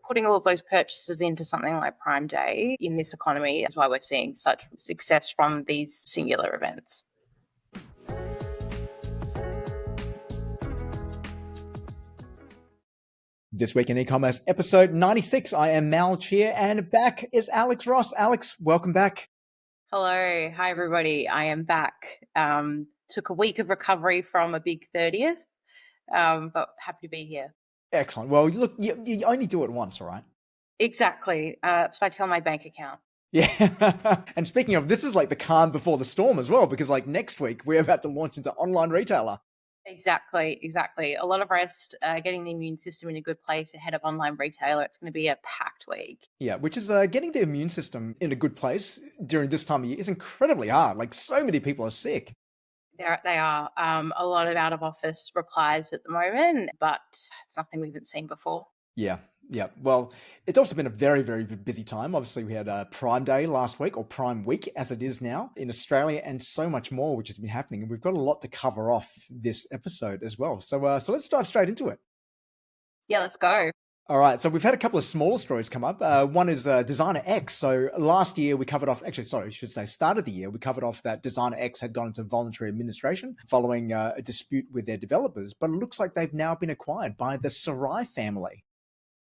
putting all of those purchases into something like Prime Day in this economy. That's why we're seeing such success from these singular events. This Week in E-Commerce, episode 96. I am Mal here, and back is Alex Ross. Alex, welcome back. Hello. Hi, everybody. I am back. Took a week of recovery from a big 30th, but happy to be here. Excellent. Well, look, you only do it once, all right? Exactly. That's what I tell my bank account. Yeah. And speaking of, this is like the calm before the storm as well, because like next week, we're about to launch into online retailer. Exactly. A lot of rest, getting the immune system in a good place ahead of online retailer. It's going to be a packed week. Yeah, which is getting the immune system in a good place during this time of year is incredibly hard. Like so many people are sick. They are a lot of out of office replies at the moment, but it's nothing we haven't seen before. Yeah. Well, it's also been a very, very busy time. Obviously, we had Prime Day last week, or Prime Week as it is now in Australia, and so much more which has been happening. And we've got a lot to cover off this episode as well. So let's dive straight into it. Yeah, let's go. All right, so we've had a couple of smaller stories come up. One is Designer X. So last year we covered off, start of the year, we covered off that Designer X had gone into voluntary administration following a dispute with their developers. But it looks like they've now been acquired by the Sarai family.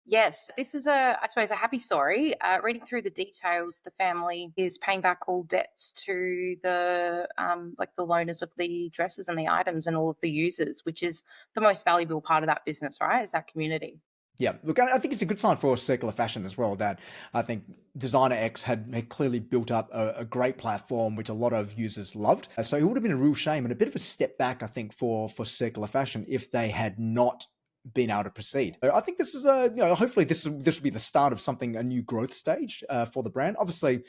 Yes, this is I suppose, a happy story. Reading through the details, the family is paying back all debts to the the loaners of the dresses and the items and all of the users, which is the most valuable part of that business, right? Is that community. Yeah, look, I think it's a good sign for circular fashion as well, that I think Designer X had clearly built up a great platform, which a lot of users loved. So it would have been a real shame and a bit of a step back, I think, for circular fashion if they had not been able to proceed. I think this is hopefully this will be the start of something, a new growth stage for the brand. Obviously,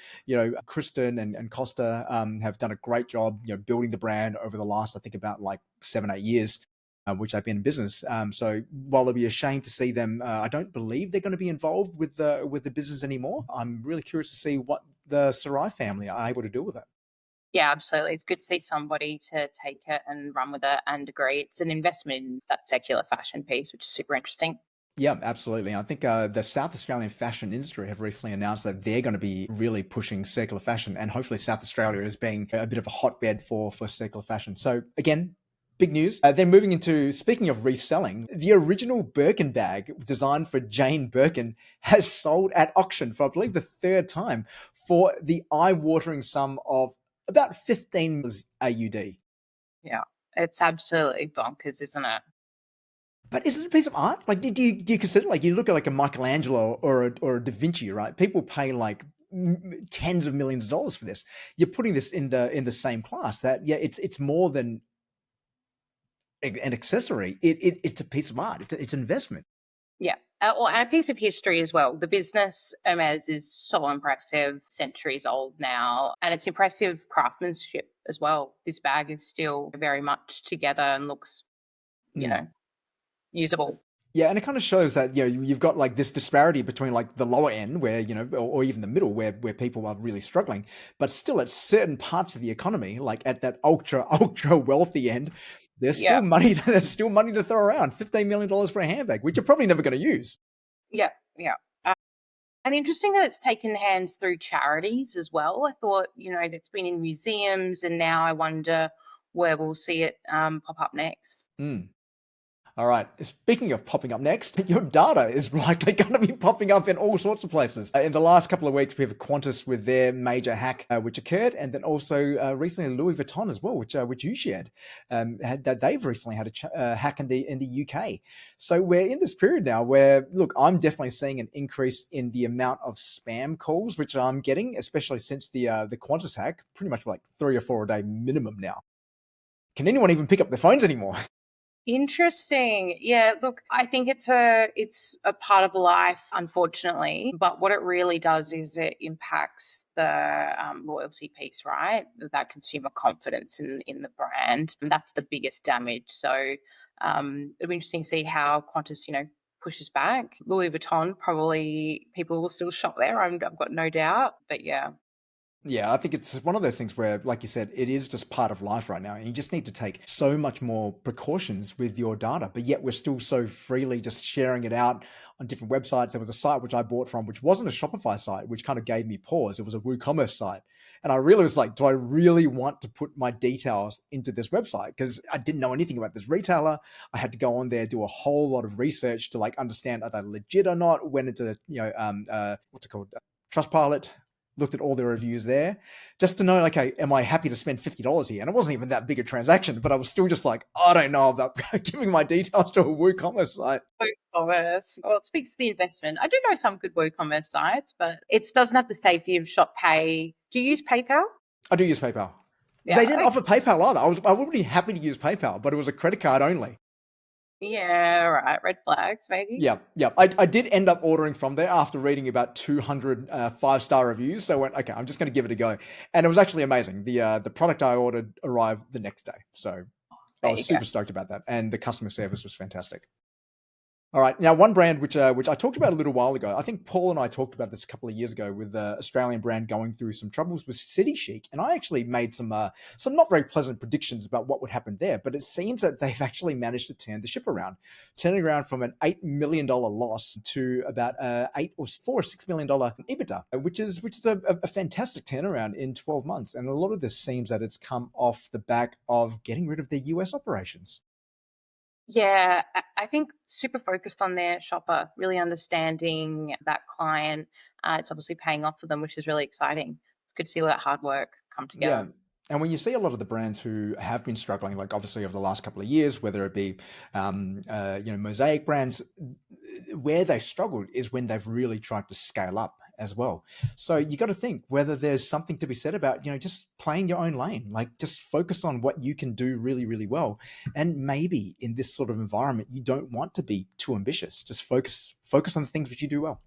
Kristen and Costa have done a great job, building the brand over the last, I think, about like 7-8 years. Which they've been in business. So while it'll be a shame to see them, I don't believe they're going to be involved with the business anymore. I'm really curious to see what the Sarai family are able to do with it. Yeah, absolutely. It's good to see somebody to take it and run with it and agree. It's an investment in that secular fashion piece, which is super interesting. Yeah, absolutely. And I think the South Australian fashion industry have recently announced that they're going to be really pushing circular fashion, and hopefully South Australia is being a bit of a hotbed for circular fashion. So again, big news. Then moving into, speaking of reselling, the original Birkin bag designed for Jane Birkin has sold at auction for, I believe, the third time for the eye-watering sum of about 15 AUD. Yeah, it's absolutely bonkers, isn't it? But is it a piece of art? Like, do you consider, like, you look at like a Michelangelo or a Da Vinci, right? People pay like tens of millions of dollars for this. You're putting this in the same class. That, yeah, it's more than an accessory. It's a piece of art. It's an investment. Yeah. And a piece of history as well. The business, Hermes, is so impressive, centuries old now, and it's impressive craftsmanship as well. This bag is still very much together and looks, usable. Yeah, and it kind of shows that you've got like this disparity between like the lower end, where or even the middle, where people are really struggling, but still at certain parts of the economy, like at that ultra wealthy end, there's still money. There's still money to throw around. $15 million for a handbag, which you're probably never going to use. Yeah. And interesting that it's taken hands through charities as well. I thought, that's been in museums, and now I wonder where we'll see it pop up next. All right. Speaking of popping up next, your data is likely going to be popping up in all sorts of places. In the last couple of weeks, we have Qantas with their major hack, which occurred, and then also recently Louis Vuitton as well, which you shared, that they've recently had a hack in the UK. So we're in this period now where, look, I'm definitely seeing an increase in the amount of spam calls which I'm getting, especially since the Qantas hack, pretty much like 3 or 4 a day minimum now. Can anyone even pick up their phones anymore? Interesting. Yeah, look, I think it's a part of life, unfortunately. But what it really does is it impacts the loyalty piece, right? That consumer confidence in the brand. And that's the biggest damage. So it'll be interesting to see how Qantas, pushes back. Louis Vuitton, probably people will still shop there. I've got no doubt. But yeah. Yeah, I think it's one of those things where, like you said, it is just part of life right now. And you just need to take so much more precautions with your data. But yet we're still so freely just sharing it out on different websites. There was a site which I bought from, which wasn't a Shopify site, which kind of gave me pause. It was a WooCommerce site. And I really was like, do I really want to put my details into this website? Because I didn't know anything about this retailer. I had to go on there, do a whole lot of research to like understand are they legit or not. Went into, what's it called? Trustpilot, looked at all the reviews there just to know, okay, am I happy to spend $50 here? And it wasn't even that big a transaction, but I was still just like, I don't know about giving my details to a WooCommerce site. WooCommerce. Well, it speaks to the investment. I do know some good WooCommerce sites, but it doesn't have the safety of Shop Pay. Do you use PayPal? I do use PayPal. They Yeah. didn't offer PayPal either. I would be happy to use PayPal, but it was a credit card only. Yeah, right. Red flags, maybe. Yeah, yeah. I did end up ordering from there after reading about 200 5-star reviews. So I went, okay, I'm just going to give it a go. And it was actually amazing. The product I ordered arrived the next day. So I There was you go. super stoked about that. And the customer service was fantastic. All right. Now, one brand which I talked about a little while ago, I think Paul and I talked about this a couple of years ago with the Australian brand going through some troubles with City Chic, and I actually made some not very pleasant predictions about what would happen there. But it seems that they've actually managed to turn the ship around, turning around from an $8 million loss to about $4 or $6 million EBITDA, which is a fantastic turnaround in 12 months. And a lot of this seems that it's come off the back of getting rid of their US operations. Yeah, I think super focused on their shopper, really understanding that client. It's obviously paying off for them, which is really exciting. It's good to see all that hard work come Yeah. together. And when you see a lot of the brands who have been struggling, like obviously over the last couple of years, whether it be, Mosaic brands, where they struggled is when they've really tried to scale up as well. So you got to think whether there's something to be said about, just playing your own lane, like just focus on what you can do really, really well. And maybe in this sort of environment, you don't want to be too ambitious. Just focus on the things which you do well.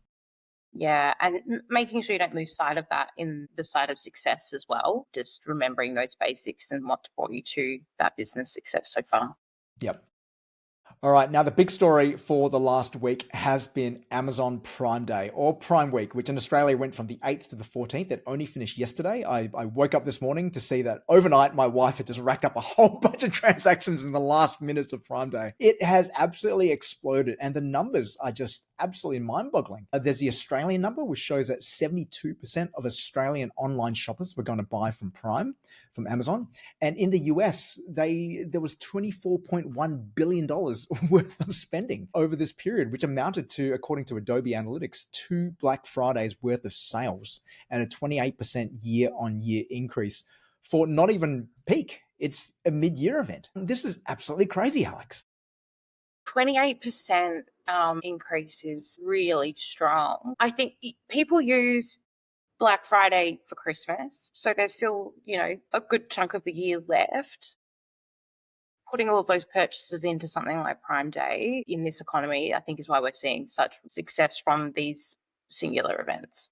Yeah, and making sure you don't lose sight of that in the side of success as well. Just remembering those basics and what brought you to that business success so far. Yep. All right, now the big story for the last week has been Amazon Prime Day or Prime Week, which in Australia went from the 8th to the 14th. It only finished yesterday. I woke up this morning to see that overnight my wife had just racked up a whole bunch of transactions in the last minutes of Prime Day. It has absolutely exploded, and the numbers are just absolutely mind-boggling. There's the Australian number, which shows that 72% of Australian online shoppers were going to buy from Prime, from Amazon. And in the US, there was $24.1 billion worth of spending over this period, which amounted to, according to Adobe Analytics, 2 Black Fridays worth of sales and a 28% year-on-year increase for not even peak. It's a mid-year event. This is absolutely crazy, Alex. 28% increase is really strong. I think people use Black Friday for Christmas. So there's still, a good chunk of the year left. Putting all of those purchases into something like Prime Day in this economy, I think is why we're seeing such success from these singular events.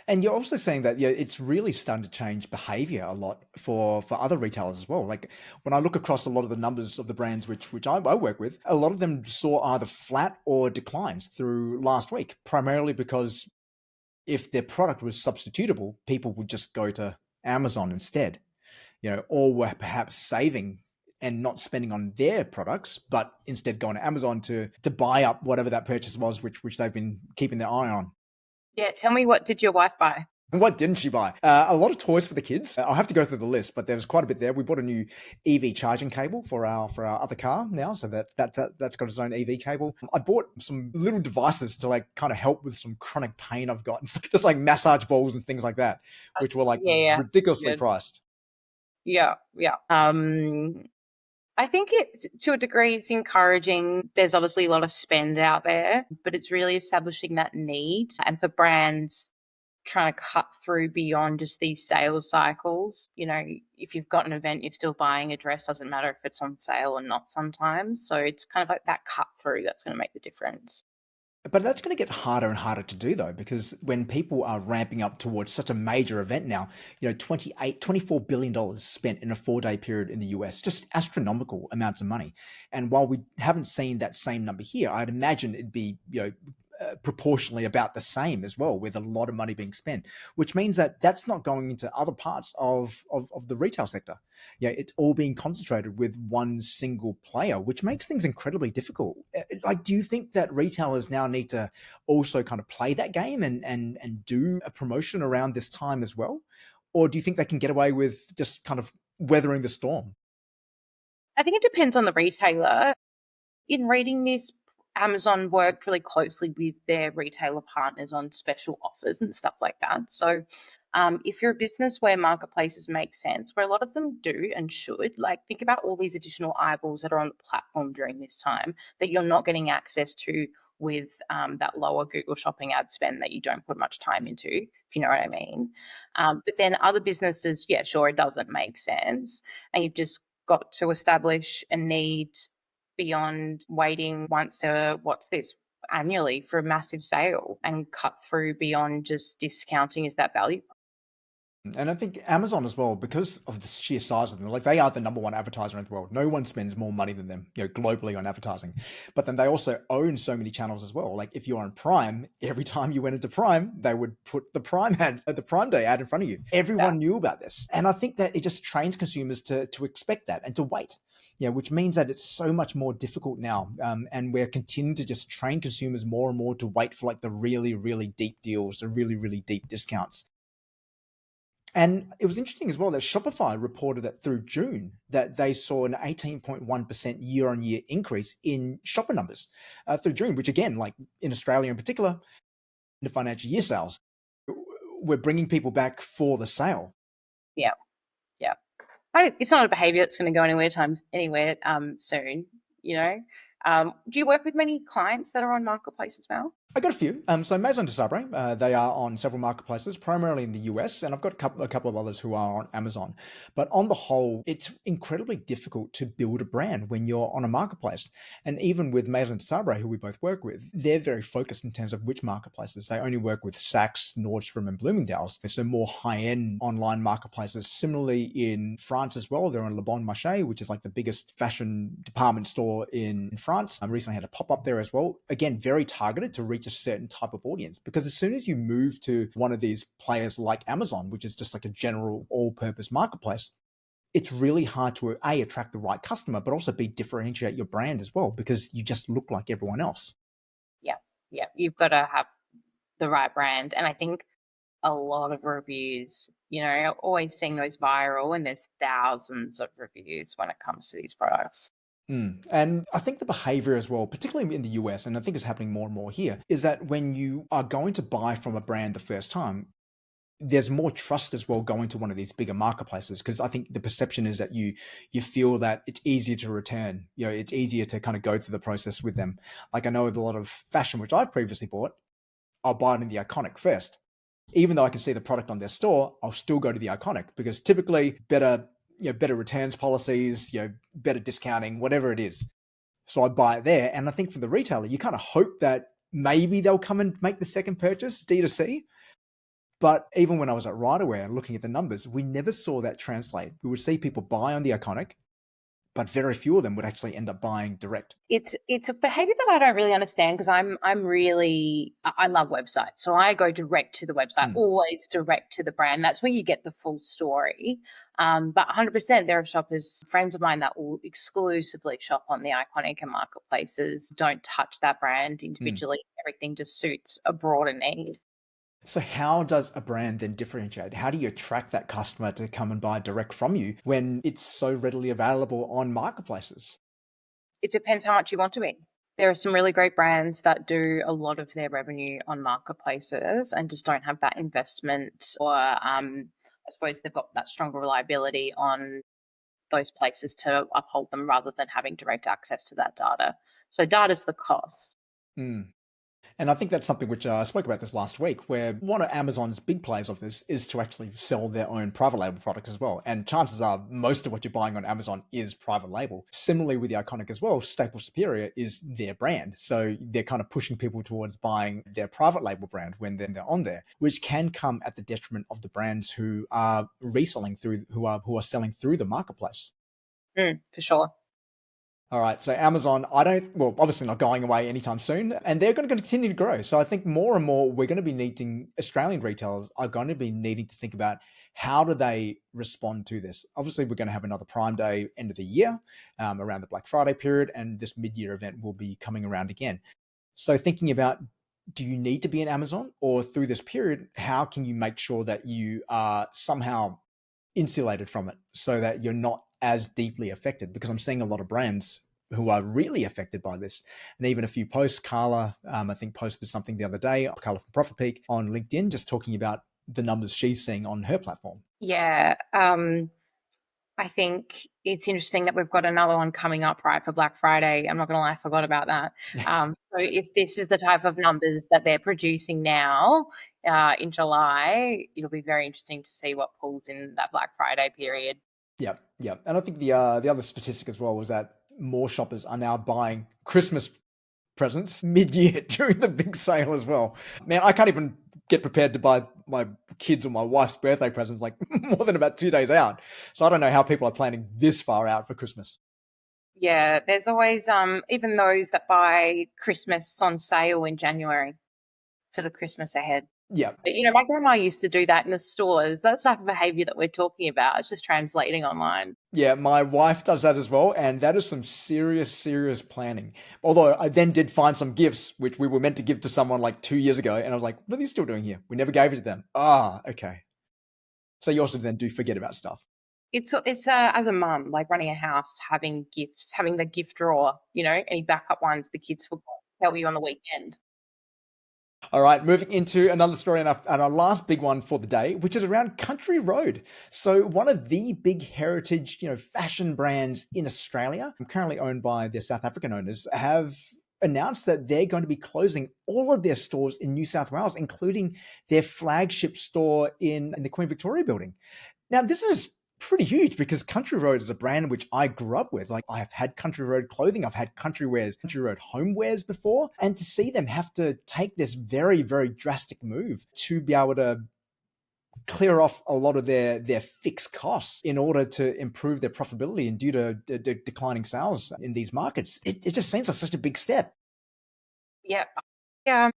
And you're also saying that, yeah, it's really starting to change behavior a lot for other retailers as well. Like when I look across a lot of the numbers of the brands which I work with, a lot of them saw either flat or declines through last week, primarily because if their product was substitutable, people would just go to Amazon instead, or were perhaps saving and not spending on their products, but instead going to Amazon to buy up whatever that purchase was, which they've been keeping their eye on. Yeah, tell me, what did your wife buy? And what didn't she buy? A lot of toys for the kids. I'll have to go through the list, but there's quite a bit there. We bought a new EV charging cable for our other car now, so that's got its own EV cable. I bought some little devices to like kind of help with some chronic pain I've got, just like massage balls and things like that, which were like Yeah, ridiculously good. priced. Yeah, yeah. I think to a degree, it's encouraging. There's obviously a lot of spend out there, but it's really establishing that need. And for brands trying to cut through beyond just these sales cycles, if you've got an event, you're still buying a dress, doesn't matter if it's on sale or not sometimes. So it's kind of like that cut through that's going to make the difference. But that's going to get harder and harder to do though, because when people are ramping up towards such a major event now, $24 billion spent in a 4-day period in the US, just astronomical amounts of money. And while we haven't seen that same number here, I'd imagine it'd be, proportionally about the same as well, with a lot of money being spent, which means that that's not going into other parts of the retail sector. Yeah, it's all being concentrated with one single player, which makes things incredibly difficult. Like, do you think that retailers now need to also kind of play that game and do a promotion around this time as well? Or do you think they can get away with just kind of weathering the storm? I think it depends on the retailer. In reading this, Amazon worked really closely with their retailer partners on special offers and stuff like that. So, if you're a business where marketplaces make sense, where a lot of them do and should, like think about all these additional eyeballs that are on the platform during this time that you're not getting access to with that lower Google Shopping ad spend that you don't put much time into, if you know what I mean. But then other businesses, yeah, sure, it doesn't make sense. And you've just got to establish a need beyond waiting once a what's this annually for a massive sale and cut through beyond just discounting is that value. And I think Amazon as well, because of the sheer size of them, like they are the number one advertiser in the world. No one spends more money than them, globally on advertising. But then they also own so many channels as well. Like if you're on Prime, every time you went into Prime, they would put the Prime ad, the Prime Day ad in front of you. Everyone Exactly. knew about this, and I think that it just trains consumers to expect that and to wait. Yeah, which means that it's so much more difficult now, and we're continuing to just train consumers more and more to wait for like the really, really deep deals, the really, really deep discounts. And it was interesting as well that Shopify reported that through June that they saw an 18.1% year-on-year increase in shopper numbers through June, which again, like in Australia in particular, the financial year sales, we're bringing people back for the sale. Yeah. Yeah. It's not a behavior that's going to go anywhere soon, you know. Do you work with many clients that are on marketplace as well? I got a few. So Maison de Sabre, they are on several marketplaces, primarily in the US, and I've got a couple of others who are on Amazon. But on the whole, it's incredibly difficult to build a brand when you're on a marketplace. And even with Maison de Sabre, who we both work with, they're very focused in terms of which marketplaces. They only work with Saks, Nordstrom, and Bloomingdale's. So more high-end online marketplaces. Similarly, in France as well, they're on Le Bon Marché, which is like the biggest fashion department store in France. I recently had a pop-up there as well. Again, very targeted to reach a certain type of audience, because as soon as you move to one of these players like Amazon, which is just like a general all-purpose marketplace, it's really hard to attract the right customer, but also differentiate your brand as well, because you just look like everyone else. Yeah. Yeah. You've got to have the right brand. And I think a lot of reviews, always seeing those viral, and there's thousands of reviews when it comes to these products. And I think the behavior as well, particularly in the US, and I think it's happening more and more here, is that when you are going to buy from a brand the first time, there's more trust as well going to one of these bigger marketplaces, because I think the perception is that you feel that it's easier to return. It's easier to kind of go through the process with them. Like I know with a lot of fashion which I've previously bought, I'll buy it in the Iconic first. Even though I can see the product on their store, I'll still go to the Iconic, because typically better returns policies, better discounting, whatever it is. So I buy it there. And I think for the retailer, you kind of hope that maybe they'll come and make the second purchase D2C. But even when I was at Riderwear looking at the numbers, we never saw that translate. We would see people buy on the Iconic, but very few of them would actually end up buying direct. It's a behavior that I don't really understand, because I love websites. So I go direct to the website, Mm. always direct to the brand. That's where you get the full story. But 100% there are shoppers, friends of mine, that will exclusively shop on the Iconic and marketplaces, don't touch that brand Mm. individually. Everything just suits a broader need. So how does a brand then differentiate? How do you attract that customer to come and buy direct from you when it's so readily available on marketplaces? It depends how much you want to be. There are some really great brands that do a lot of their revenue on marketplaces and just don't have that investment, or I suppose they've got that stronger reliability on those places to uphold them, rather than having direct access to that data. So data's the cost. Mm. And I think that's something which I spoke about this last week, where one of Amazon's big plays of this is to actually sell their own private label products as well. And chances are most of what you're buying on Amazon is private label. Similarly with the Iconic as well, Staple Superior is their brand. So they're kind of pushing people towards buying their private label brand when they're on there, which can come at the detriment of the brands who are reselling through, who are selling through the marketplace. For sure. All right, so Amazon, I don't, well, obviously not going away anytime soon, and they're going to continue to grow. So I think more and more we're going to be needing, Australian retailers are going to be needing to think about how do they respond to this. Obviously, we're going to have another Prime Day end of the year around the Black Friday period, and this mid-year event will be coming around again. So thinking about, do you need to be in Amazon, or through this period, how can you make sure that you are somehow insulated from it so that you're not as deeply affected? Because I'm seeing a lot of brands who are really affected by this. And even a few posts, Carla, I think, posted something the other day, Carla from Profit Peak on LinkedIn, just talking about the numbers she's seeing on her platform. Yeah. I think it's interesting that we've got another one coming up right for Black Friday. I'm not going to lie, I forgot about that. So if this is the type of numbers that they're producing now in July, it'll be very interesting to see what pulls in that Black Friday period. Yeah, yeah. And I think the other statistic as well was that more shoppers are now buying Christmas presents mid-year during the big sale as well. Man, I can't even get prepared to buy my kids or my wife's birthday presents like more than about 2 days out. So I don't know how people are planning this far out for Christmas. Yeah, there's always even those that buy Christmas on sale in January for the Christmas ahead. Yeah, My grandma used to do that in the stores. That's the type of behavior that we're talking about. It's just translating online. yeah, my wife does that as well, and that is some serious, serious planning. Although I then did find some gifts which we were meant to give to someone like 2 years ago, and I was like, "What are you still doing here? We never gave it to them." Ah, okay. So you also then do forget about stuff. It's as a mum, like running a house, having gifts, having the gift drawer, any backup ones the kids forgot to tell you on the weekend. All right, moving into another story and our last big one for the day, which is around Country Road. So one of the big heritage, fashion brands in Australia, currently owned by their South African owners, have announced that they're going to be closing all of their stores in New South Wales, including their flagship store in the Queen Victoria building. Now, this is pretty huge because Country Road is a brand which I grew up with. Like, I have had Country Road clothing, I've had Country Road homewares before, and to see them have to take this very, very drastic move to be able to clear off a lot of their fixed costs in order to improve their profitability and due to declining sales in these markets, it just seems like such a big step. Yeah. Yeah.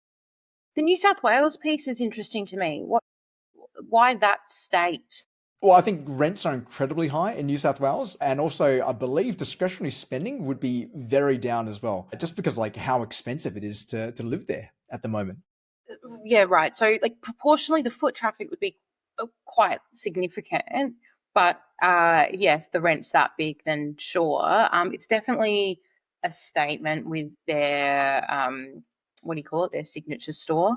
The New South Wales piece is interesting to me. Why that state? Well, I think rents are incredibly high in New South Wales, and also I believe discretionary spending would be very down as well, just because like how expensive it is to live there at the moment. Yeah, right. So, like, proportionally, the foot traffic would be quite significant. But yeah, if the rent's that big, then sure. It's definitely a statement with their what do you call it? Their signature store,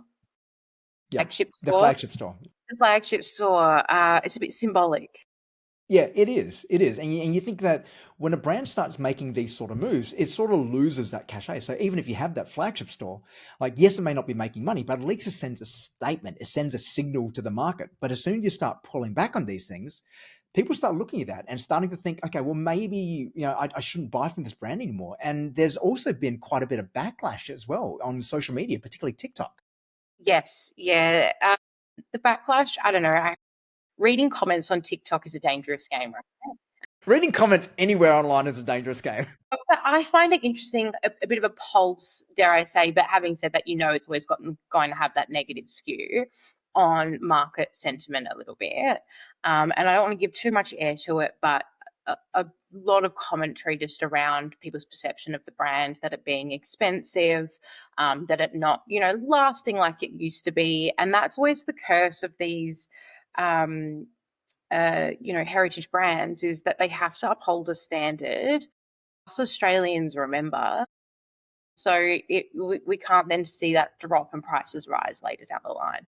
Yep, flagship the store. flagship store. The flagship store. It's a bit symbolic. Yeah, it is. It is. And you think that when a brand starts making these sort of moves, it sort of loses that cachet. So even if you have that flagship store, like, yes, it may not be making money, but at least it sends a statement. It sends a signal to the market. But as soon as you start pulling back on these things, people start looking at that and starting to think, okay, well, maybe, I shouldn't buy from this brand anymore. And there's also been quite a bit of backlash as well on social media, particularly TikTok. Yes, yeah. The backlash. I don't know. Reading comments on TikTok is a dangerous game, right? Reading comments anywhere online is a dangerous game. But I find it interesting, a bit of a pulse, dare I say, but having said that, it's always going to have that negative skew on market sentiment a little bit. And I don't want to give too much air to it, but a lot of commentary just around people's perception of the brand, that it being expensive, that it not, lasting like it used to be. And that's always the curse of these heritage brands, is that they have to uphold a standard us Australians remember. So we can't then see that drop and prices rise later down the line.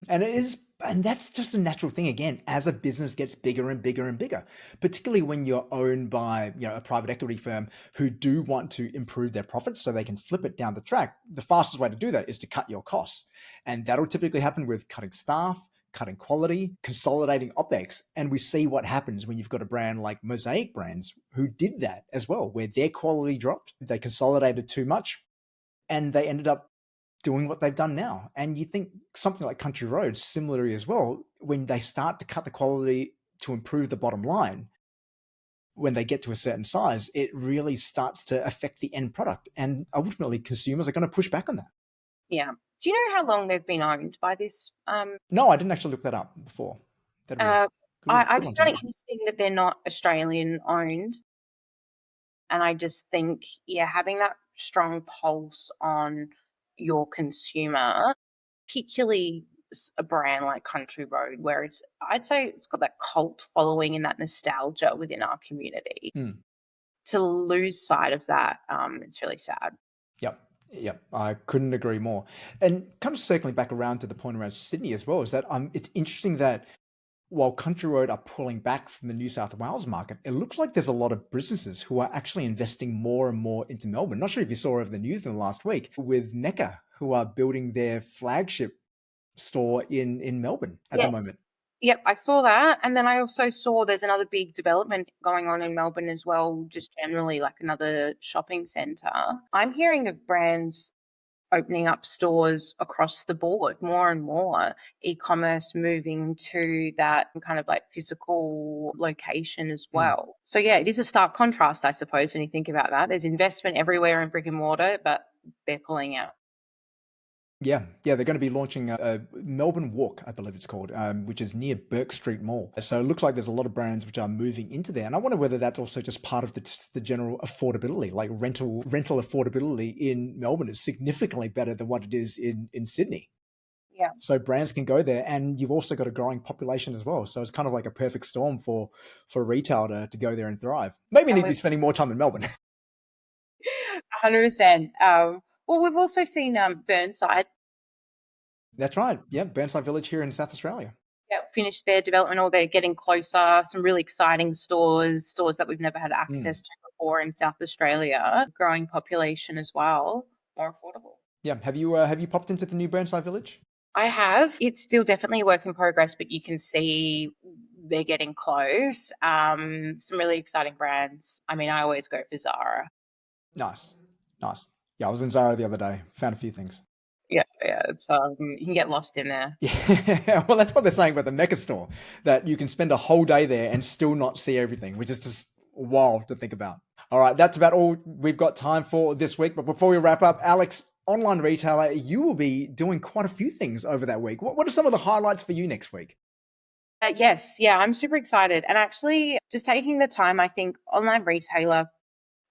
And it is, and that's just a natural thing again, as a business gets bigger and bigger and bigger, particularly when you're owned by, a private equity firm who do want to improve their profits so they can flip it down the track. The fastest way to do that is to cut your costs. And that'll typically happen with cutting staff, cutting quality, consolidating OPEX. And we see what happens when you've got a brand like Mosaic Brands who did that as well, where their quality dropped. They consolidated too much and they ended up doing what they've done now. And you think something like Country Road, similarly as well, when they start to cut the quality to improve the bottom line, when they get to a certain size, it really starts to affect the end product. And ultimately, consumers are going to push back on that. Yeah. Do you know how long they've been owned by this? No, I didn't actually look that up before. That'd be a Uh, I good just one to find it know. interesting that they're not Australian owned. And I just think, yeah, having that strong pulse on your consumer, particularly a brand like Country Road, where I'd say it's got that cult following and that nostalgia within our community. Hmm. To lose sight of that, it's really sad. Yep. Yep. I couldn't agree more. And kind of circling back around to the point around Sydney as well, is that it's interesting that while Country Road are pulling back from the New South Wales market, it looks like there's a lot of businesses who are actually investing more and more into Melbourne. Not sure if you saw over the news in the last week with Mecca, who are building their flagship store in Melbourne at the Yes. moment. Yep, I saw that. And then I also saw there's another big development going on in Melbourne as well, just generally like another shopping centre. I'm hearing of brands opening up stores across the board more and more, e-commerce moving to that kind of like physical location as Mm. well. So yeah, it is a stark contrast, I suppose, when you think about that. There's investment everywhere in brick and mortar, but they're pulling out. Yeah, yeah, they're going to be launching a Melbourne Walk, I believe it's called, which is near Burke Street Mall. So it looks like there's a lot of brands which are moving into there, and I wonder whether that's also just part of the general affordability, like rental affordability in Melbourne is significantly better than what it is in Sydney. Yeah. So brands can go there, and you've also got a growing population as well. So it's kind of like a perfect storm for retail to go there and thrive. Maybe you And need to we've be spending more time in Melbourne. 100%. Well, we've also seen Burnside, That's right. Yeah, Burnside Village here in South Australia. yeah, finish their development, or they're getting closer. Some really exciting stores that we've never had Mm. access to before in South Australia. Growing population as well, more affordable. Yeah, have you popped into the new Burnside Village? I have. It's still definitely a work in progress, but you can see they're getting close. Some really exciting brands. I mean, I always go for Zara. Nice, nice. Yeah, I was in Zara the other day. Found a few things. Yeah, yeah. It's you can get lost in there. Yeah, well, that's what they're saying about the Mecca store, that you can spend a whole day there and still not see everything, which is just wild to think about. All right, that's about all we've got time for this week. But before we wrap up, Alex, online retailer, you will be doing quite a few things over that week. What are some of the highlights for you next week? Yes, yeah, I'm super excited. And actually, just taking the time, I think online retailer,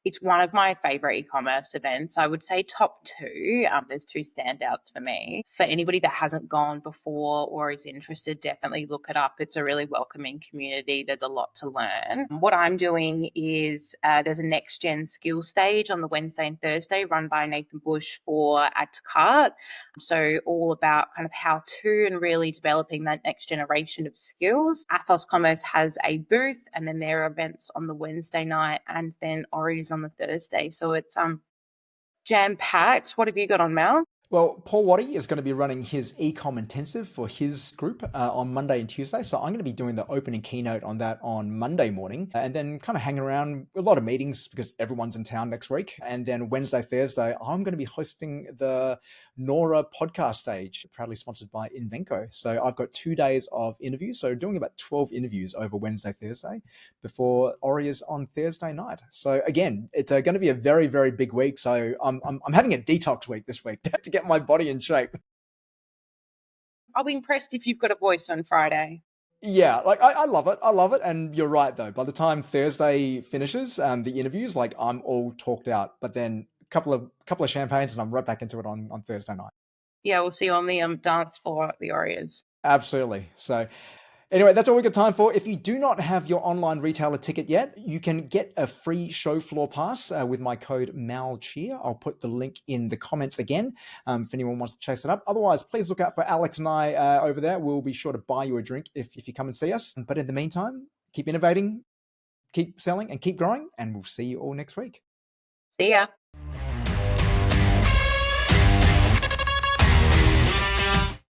it's one of my favorite e-commerce events. I would say top two. There's two standouts for me. For anybody that hasn't gone before or is interested, definitely look it up. It's a really welcoming community. There's a lot to learn. What I'm doing is there's a next gen skill stage on the Wednesday and Thursday run by Nathan Bush for Add to Cart. So all about kind of how to and really developing that next generation of skills. Athos Commerce has a booth, and then there are events on the Wednesday night, and then Ori's on the Thursday. So it's jam packed. What have you got on, Mel? Well, Paul Waddy is going to be running his ecom intensive for his group on Monday and Tuesday. So I'm going to be doing the opening keynote on that on Monday morning and then kind of hang around a lot of meetings because everyone's in town next week. And then Wednesday, Thursday, I'm going to be hosting the Nora podcast stage, proudly sponsored by Invenco. So I've got 2 days of interviews. So doing about 12 interviews over Wednesday, Thursday before Ori is on Thursday night. So again, it's going to be a very, very big week. So I'm having a detox week this week to get my body in shape. I'll be impressed if you've got a voice on Friday. Yeah, like I love it. I love it. And you're right though. By the time Thursday finishes, the interviews, like I'm all talked out. But then a couple of champagnes and I'm right back into it on Thursday night. Yeah, we'll see you on the dance floor at the Orias. Absolutely. So anyway, that's all we got time for. If you do not have your online retailer ticket yet, you can get a free show floor pass with my code MALCHEER. I'll put the link in the comments again if anyone wants to chase it up. Otherwise, please look out for Alex and I over there. We'll be sure to buy you a drink if you come and see us. But in the meantime, keep innovating, keep selling, and keep growing. And we'll see you all next week. See ya.